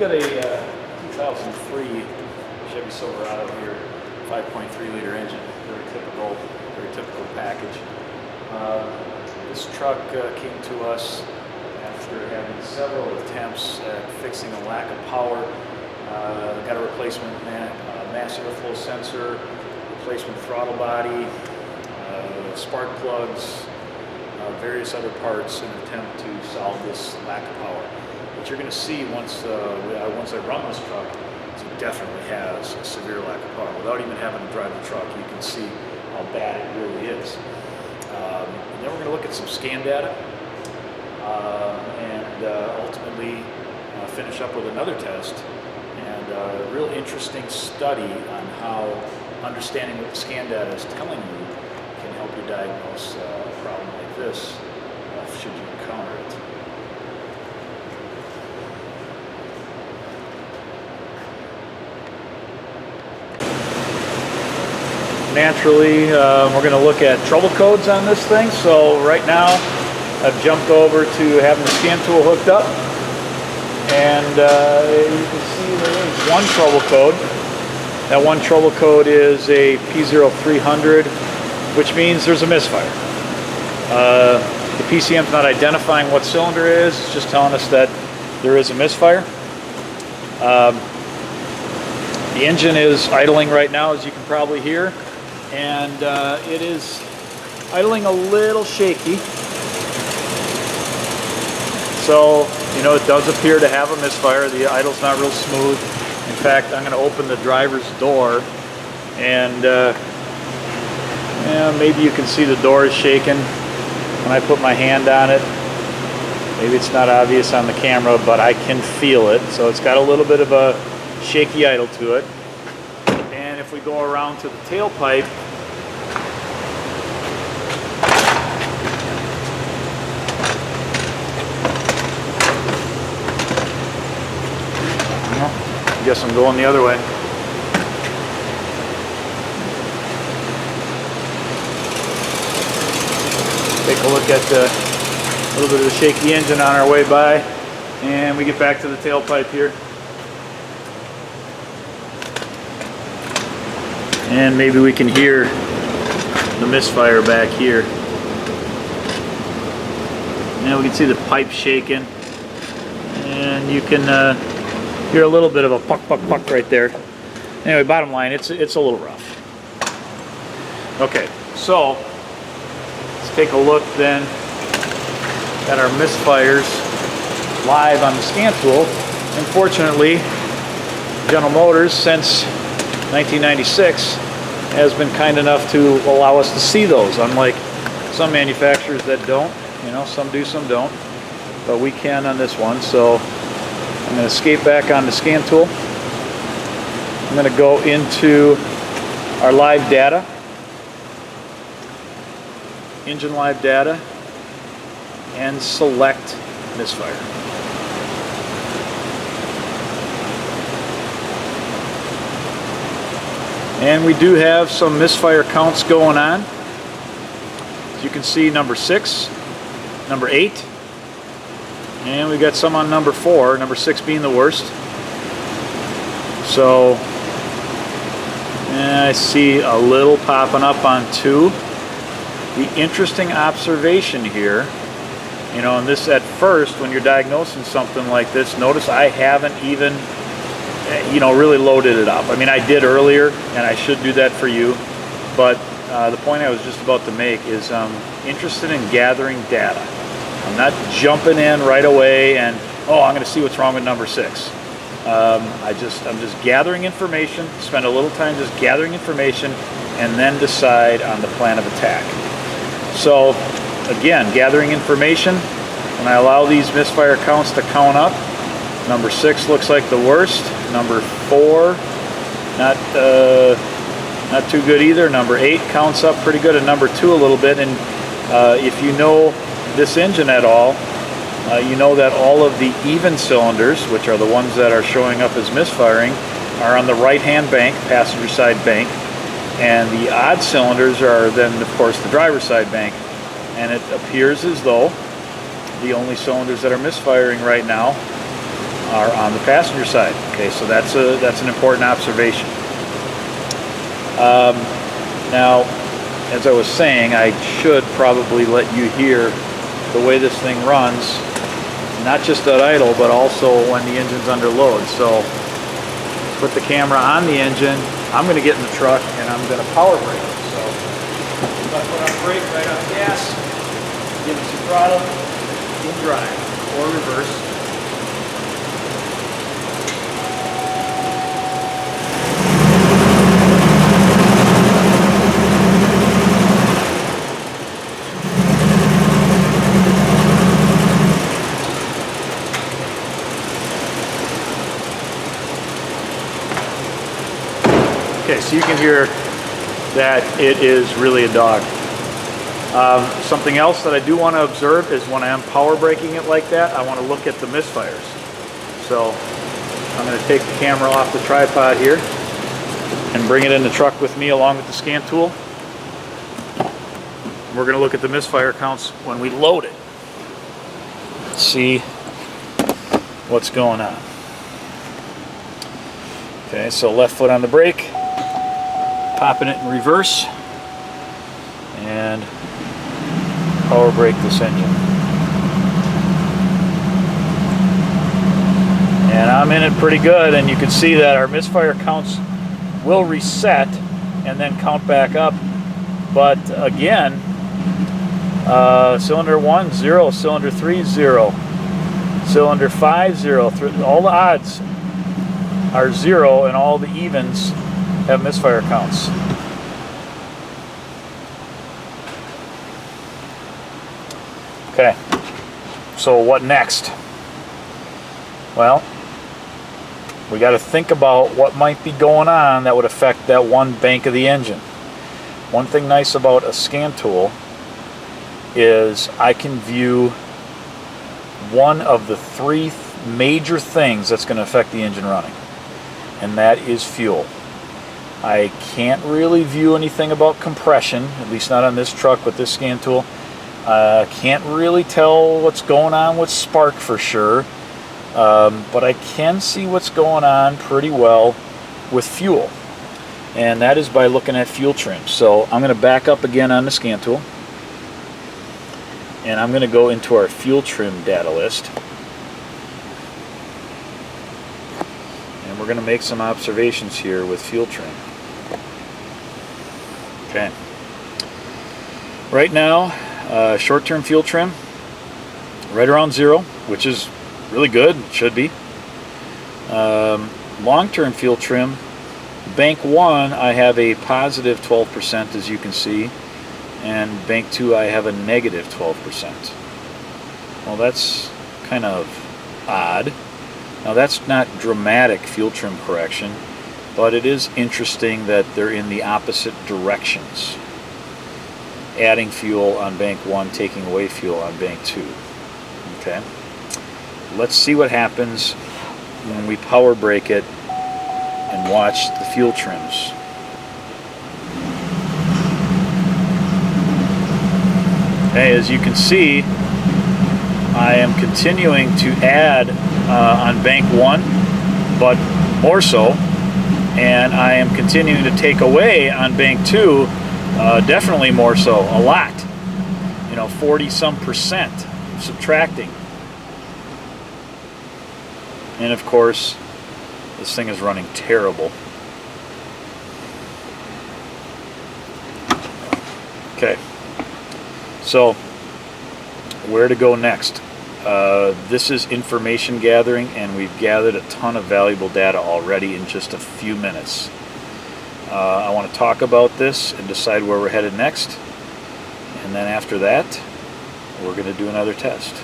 got a 2003 Chevy Silverado here, 5.3 liter engine, very typical package. This truck came to us after having several attempts at fixing a lack of power. Got a replacement mass airflow sensor, replacement throttle body, spark plugs, various other parts in an attempt to solve this lack of power. What you're going to see once I run this truck is it definitely has a severe lack of power. Without even having to drive the truck, you can see how bad it really is. And then we're going to look at some scan data and ultimately finish up with another test and a real interesting study on how understanding what the scan data is telling you can help you diagnose a problem like this should you encounter it. Naturally, we're going to look at trouble codes on this thing. So right now I've jumped over to having the scan tool hooked up, and you can see there is one trouble code. That one trouble code is a P0300, which means there's a misfire. The PCM's not identifying what cylinder it is, it's just telling us that there is a misfire. The engine is idling right now, as you can probably hear, and it is idling a little shaky. So, you know, it does appear to have a misfire. The idle's not real smooth. In fact, I'm going to open the driver's door, and yeah, maybe you can see the door is shaking when I put my hand on it. Maybe it's not obvious on the camera, but I can feel it. So it's got a little bit of a shaky idle to it. And if we go around to the tailpipe, I guess I'm going the other way. Take a look at a little bit of the shaky engine on our way by, and we get back to the tailpipe here. And maybe we can hear the misfire back here. Now we can see the pipe shaking, and you can hear a little bit of a puck, puck, puck right there. Anyway, bottom line, it's a little rough. Okay, so let's take a look then at our misfires live on the scan tool. Unfortunately, General Motors, since 1996, has been kind enough to allow us to see those, unlike some manufacturers that don't. You know, some do, some don't, but we can on this one. So I'm going to escape back on the scan tool. I'm going to go into our live data, engine live data, and select misfire. And we do have some misfire counts going on. As you can see, number 6, number 8, and we got some on number 4, number 6 being the worst. So I see a little popping up on 2. The interesting observation here, you know, and this at first, when you're diagnosing something like this, notice I haven't even, you know, really loaded it up. I mean, I did earlier, and I should do that for you, but the point I was just about to make is I'm interested in gathering data. I'm not jumping in right away and, oh, I'm going to see what's wrong with number 6. I'm just gathering information, spend a little time just gathering information, and then decide on the plan of attack. So again, gathering information, when I allow these misfire counts to count up, number 6 looks like the worst, number 4 not too good either, number 8 counts up pretty good, and number 2 a little bit. And if you know this engine at all, you know that all of the even cylinders, which are the ones that are showing up as misfiring, are on the right hand bank, passenger side bank, and the odd cylinders are then of course the driver's side bank. And it appears as though the only cylinders that are misfiring right now are on the passenger side. Okay, so that's an important observation. Now, as I was saying, I should probably let you hear the way this thing runs, not just at idle, but also when the engine's under load. So put the camera on the engine. I'm going to get in the truck and I'm going to power brake it. So left foot on brake, right on gas, give it some throttle, in drive or reverse. Okay, so you can hear that it is really a dog. Something else that I do want to observe is when I am power braking it like that, I want to look at the misfires. So I'm going to take the camera off the tripod here and bring it in the truck with me along with the scan tool. We're going to look at the misfire counts when we load it. See what's going on. Okay, so left foot on the brake, popping it in reverse, and power brake this engine. And I'm in it pretty good, and you can see that our misfire counts will reset and then count back up. But again, cylinder 1, 0, cylinder 3, 0, cylinder 5, 0. All the odds are 0, and all the evens have misfire counts. Okay, so what next? Well, we got to think about what might be going on that would affect that one bank of the engine. One thing nice about a scan tool is I can view one of the three major things that's going to affect the engine running, and that is fuel. I can't really view anything about compression, at least not on this truck with this scan tool. Can't really tell what's going on with spark for sure, but I can see what's going on pretty well with fuel, and that is by looking at fuel trim. So I'm going to back up again on the scan tool, and I'm going to go into our fuel trim data list, and we're going to make some observations here with fuel trim. Okay. Right now, short-term fuel trim, right around 0, which is really good, should be. Long-term fuel trim, bank 1, I have a positive 12%, as you can see, and bank 2, I have a negative 12%. Well, that's kind of odd. Now, that's not dramatic fuel trim correction, but it is interesting that they're in the opposite directions. Adding fuel on bank 1, taking away fuel on bank 2. Okay. Let's see what happens when we power brake it and watch the fuel trims. Okay, as you can see, I am continuing to add on bank 1, but more so, and I am continuing to take away on bank 2. Definitely more so, a lot. 40-some% subtracting. And of course, this thing is running terrible. Okay, so where to go next? This is information gathering, and we've gathered a ton of valuable data already in just a few minutes. I want to talk about this and decide where we're headed next, and then after that we're going to do another test.